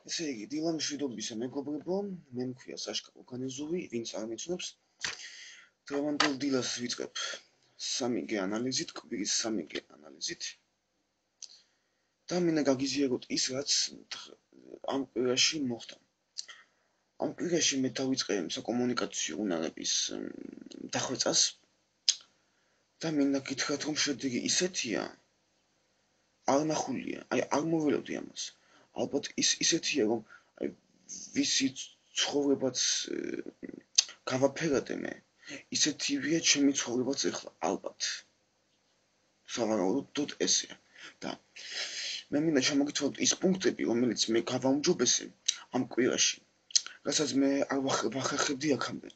ესე იგი, დილამ მშვიდობისა მეგობრებო, მე მქვია საშკა კოკანეზოვი, ვინც არ მიცნობს. დღევანდელ დილას ვიწყებ 3G ანალიზით, კვირის 3G ანალიზით. და მინდა გაგიზიაროთ ის, რაც ამ კვირაში მოხდა. ამ კვირაში მე დავიწყე საკომუნიკაციო უნარების დახვეწას და მინდა გითხრათ, რომ შედეგი ისეთია, არ ნახულია, არ მოველოდი ამას. ალბათ ისეთია, რომ ვისი ცხოვრებაც გავაფერადე მე, ისეთივეა ჩემი ცხოვრებაც ეხლა, ალბათ. სავარაუდოდ ესეა. და მე მინდა ჩამოგითვალოთ ის პუნქტები, რომელიც მე გავაუმჯობესე ამ კვირაში, რასაც მე არ ვახერხებდი აქამდე.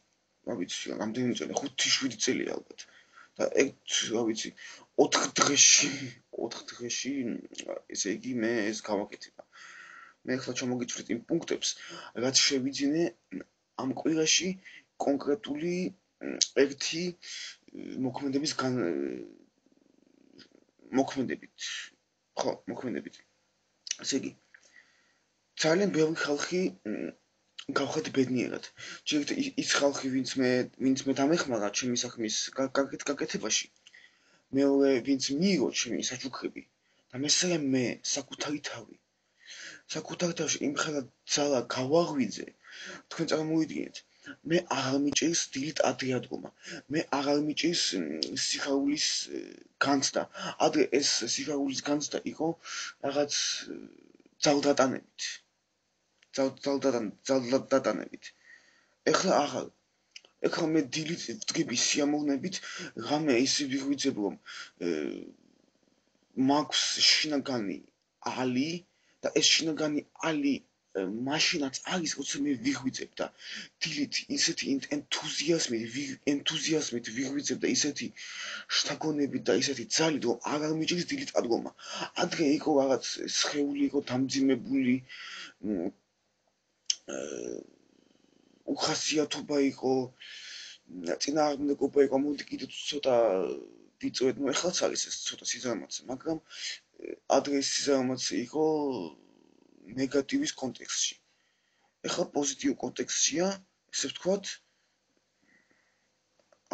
რა ვიცი, რამდენი წელი, 5-7 წელი ალბათ. და რა ვიცი, 4 დღეში, ესე იგი მე ეს გავაკეთება. მე ახლა ჩამოგითვლით იმ პუნქტებს, რაც შევიძინე ამ კვირაში კონკრეტული ერთი მოქმედებით. ესე იგი, ძალიან ბევრი ხალხი გავხეთ ბედნიერად. ჯერ ის ხალხი, ვინც მე დამეხმარა ჩემი საქმის გაკეთებაში, მეორე ვინც მიიღო ჩემი საჩუქრები და მესამე მე საკუთარი თავში იმხელა ძალა გავაღვიძე, თქვენ წარმოიდგინეთ, მე აღარ მიჭირს დილით ადრე ადგომა, მე აღარ მიჭირს სიხარულის განცდა. ადრე ეს სიხარულის განცდა იყო რაღაც ძალდატანებით. ეხლა აღარ. ეხლა მე დილით ვდგები სიამოვნებით, ღამე ისე ვიღვიძებ, რომ მაქვს შინაგანი ალი და ეს შინაგანი ალი მაშინაც არის, როცა მე ვიღვიძებ და დილით ისეთი ენთუზიაზმით ვიღვიძებ და ისეთი შთაგონებით და ისეთი ძალით, რომ აღარ მიჭირს დილით ადგომა. ადრე იყო რაღაც სხეული იყო დამძიმებული, უხასიათობა იყო, წინააღმდეგობა იყო, მოდი კიდევ ცოტა ვიწვევთ, ეხლაც არის ეს ცოტა სიზარმაცე, მაგრამ ადრე ეს სიზარმაცე იყო ნეგატივის კონტექსტში. ეხლა პოზიტიურ კონტექსტშია, ესე ვთქვათ,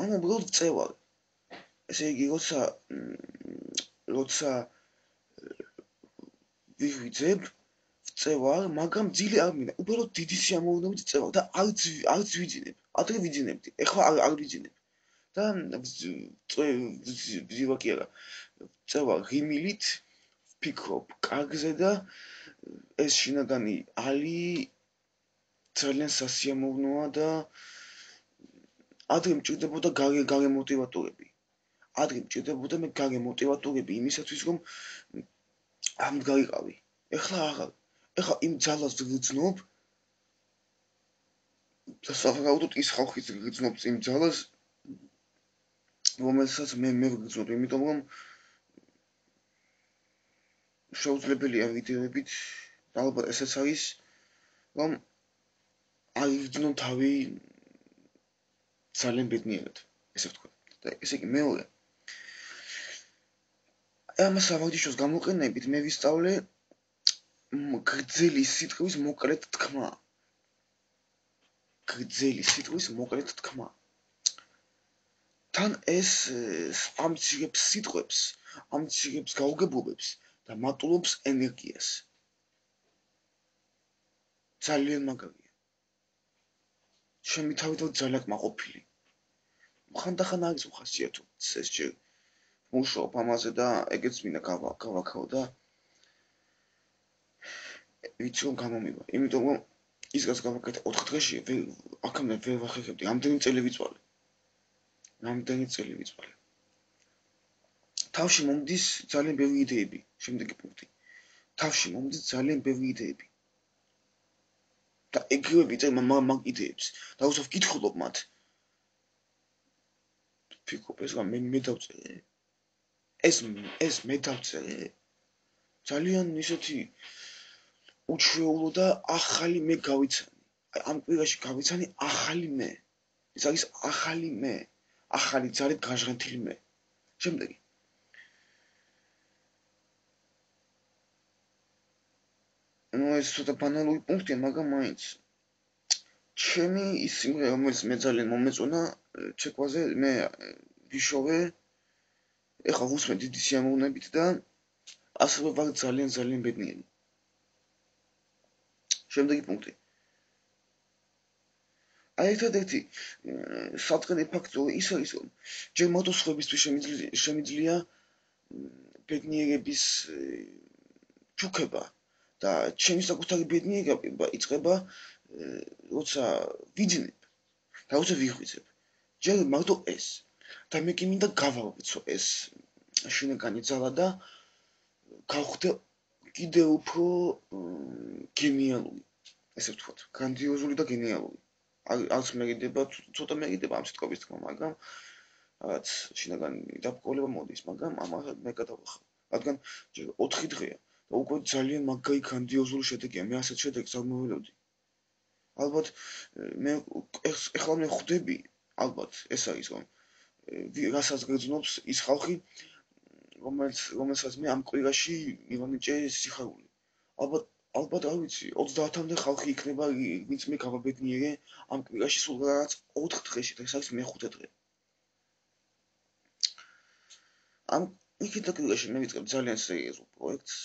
უბრალოდ წევარ. ესე იგი, როცა ვიღვიძებ, ვწევარ, მაგრამ ძილი არ მინდა. უბრალოდ დიდი სიამოვნებით წევარ და არც ვიძინებ. ადრე ვიძინებდი, ეხლა არ ვიძინებ. და ვძივა კი არა. წევარ ღიმილით, ვფიქრობ კარგზე და ეს შინაგანი ალი ძალიან სასიამოვნოა და ადრე მჭირდებოდა გარე მოტივატორები. მე გარე მოტივატორები იმისათვის, რომ ამდგარიყავი. ეხლა აღარ. ეხლა იმ ძალას ვგრძნობ და სავარაუდოდ ის ხალხიც გრძნობს იმ ძალას, რომელსაც მე ვგრძნობ, იმიტომ რომ შეუძლებელია ვიდეოებით და ალბათ ესეც არის, რომ აიგრძნო თავი ძალიან ბედნიერად, ესე ვთქვა. და ესე იგი მეორე. ამას ავადიშოს გამოყენებით მე ვისწავლე გრძელი სიტყვის მოკლედ თქმა. თან ეს ამცირებს სიტყვებს, ამცირებს გაუგებრობებს და მატულობს ენერგიას. ძალიან მაგარია. ჩემი თავით ძალიან კმაყოფილი. ხანდახან არის უხასიათო ეს ჯერ მუშაობ ამაზე და ეგეც მინდა გავაქრო და ვიცი რომ გამომივა. იმიტომ რომ ის რაც გავაკეთე 4 დღეში აქამდე ვერ ვახერხებდი, ამდენი წელი ვიწვალე. თავში მომდის ძალიან ბევრი იდეები, შემდეგი პუნქტი. თავში მომდის ძალიან ბევრი იდეები. და ეგრევე ვიწერ მაგ იდეებს და უსო ვკითხულობ მათ. ვფიქრობ, ეს რა მე დავწერე? ეს მე დავწერე? ძალიან ისეთი უჩვეულო და ახალი მე გავიცანი. ამ კვირაში გავიცანი ახალი მე. ეს არის ახალი მე. ახალი ძალით გაჟღენთილი მე. შემდეგი. ну ეს ცოტა ბანალური პუნქტია, მაგრამ მაინც ჩემი ის სიმღერა, რომელიც მე ძალიან მომეწონა ჩეკვაზე, მე ვიშოვე, ეხლა ვუსმენ დიდი სიამოვნებით და ასევე ვარ ძალიან ბედნიერი. შემდეგი პუნქტი. აი ერთადერთი საწყენი ფაქტორი ის არის, რომ ჯერ მოტოსხლებისთვის შემიძლია ბედნიერების ჩუქება და ჩემი საკუთარი ბედნიერება იწყება, როცა ვიძინებ და როცა ვიღვიძებ. ჯერ მარტო ეს და მე კი მინდა გავავეცო ეს შინაგანი ძალა და გავხდე კიდევ უფრო გენიალური, ესე ვთქვათ, გრანდიოზული და გენიალური. არც მერიდება, ცოტა მერიდება ამ სიტყვების თქმა, მაგრამ რაღაც შინაგანი დაბრკოლება მოდის, მაგრამ ამასაც მე გადავახარ. რადგან ჯერ 4 დღეა და უკვე ძალიან მაგარი გრანდიოზული შედეგია, მე ასეთ შედეგს არ მოველოდი. ალბათ მე ეხლა მე ხვდები, ალბათ ეს არის რომ რასაც გეძნობს ის ხალხი, რომელსაც მე ამ კვირაში მივანიჭე სიხარული. ალბათ არ ვიცი, 30-მდე ხალხი იქნება, ვინც მე გავაბედნიერე ამ კვირაში სულ რაღაც 4 დღეში, და ეს არის მე-5 დღე. ამ იქით კვირაში მე ვიწყებ ძალიან სერიოზულ პროექტს.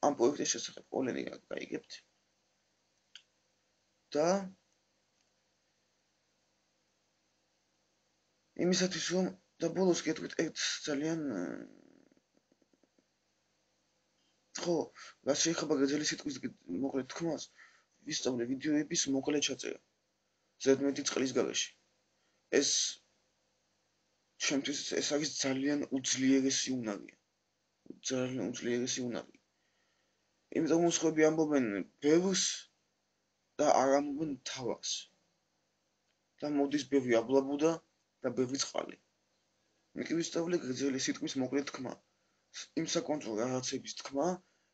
ამ პროექტის შესახებ ყველანი გაიგებთ. და იმისათვის რომ და ბოლოს გეტყვით ერთ ძალიან ხო, რაც შეიძლება გრძელი სიტყვის მოკლედ თქმას, ვისწავლე ვიდეოების მოკლე ჩაწერა. ზედმეტი წლის გარეშე. ეს ჩემთვის ეს არის ძალიან უძლიერესი უნარია. ძალიან უძლიერესი უნარი. იმიტომ რომ სხვები ამბობენ ბევრს და არ ამბობენ თავას. და მოდის ბევრი აბლაბუდა და ბევრი წყალი. მე კი ვისწავლე გრძელი სიტყვის მოკლე თქმა. იმ საკონტროლო რაღაცების თქმა,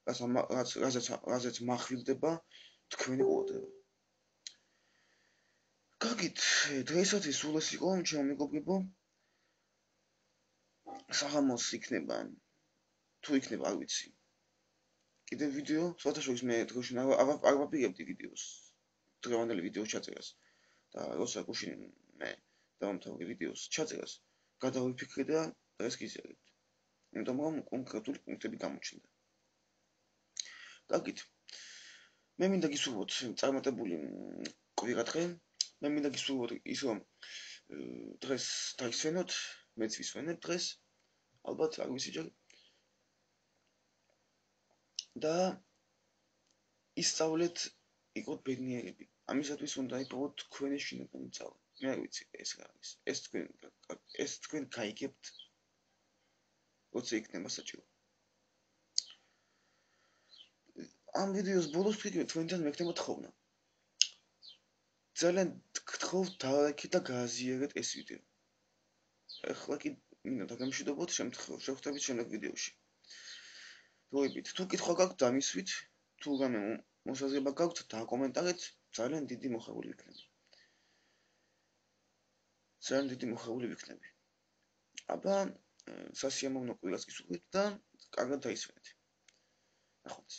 რაზეც מחვილდება თქვენი ყურადღება. გაგით, დღეისათვის სულ ეს იყო, ჩემო მეგობრებო. საღამოს იქნება, თუ იქნება, არ ვიცი. კიდევ ვიდეო, სხვათაშორის მე დღეში არ ვაპირებდი ვიდეოს, დღევანდელი ვიდეოს ჩაწერას. და როცა გუშინ მე დავამთავრე ვიდეოს ჩაწერას, გადავიფიქრე და დღეს გიზიარებთ. იმიტომ რომ კონკრეტული პუნქტები გამოჩნდა. გაგით, მე მინდა გისურვოთ წარმატებული კვირადღე, მე მინდა გისურვოთ ის რომ დღეს დაისვენოთ, მეც ვისვენებ დღეს, ალბათ არ ვიცი ჯერ. და ისწავლეთ იყოთ ბედნიერები. ამისათვის უნდა იპოვოთ თქვენი შინაგანი ძალა. მე არ ვიცი ეს რა არის. ეს თქვენ გაიგებთ, როცა იქნება საჭირო. ამ ვიდეოს ბოლოს თქვენთან მეკნება თხოვნა. ძალიან გთხოვთ დალაიქეთ და გააზიარეთ ეს ვიდეო. ახლა კი მინდა დაგემშვიდობოთ, შევხვდებით შემდეგ ვიდეოში. დროებით, თუ კითხვა გაქვთ დამისვით, თუ რამე მოსაზრება გაქვთ, დააკომენტარეთ, ძალიან დიდი მოხარული ვიქნები. ძალიან დიდი მოხარული ვიქნები. აბა, სასიამოვნო კვირას გისურვებთ და კარგად დაისვენეთ. ნახვამდის.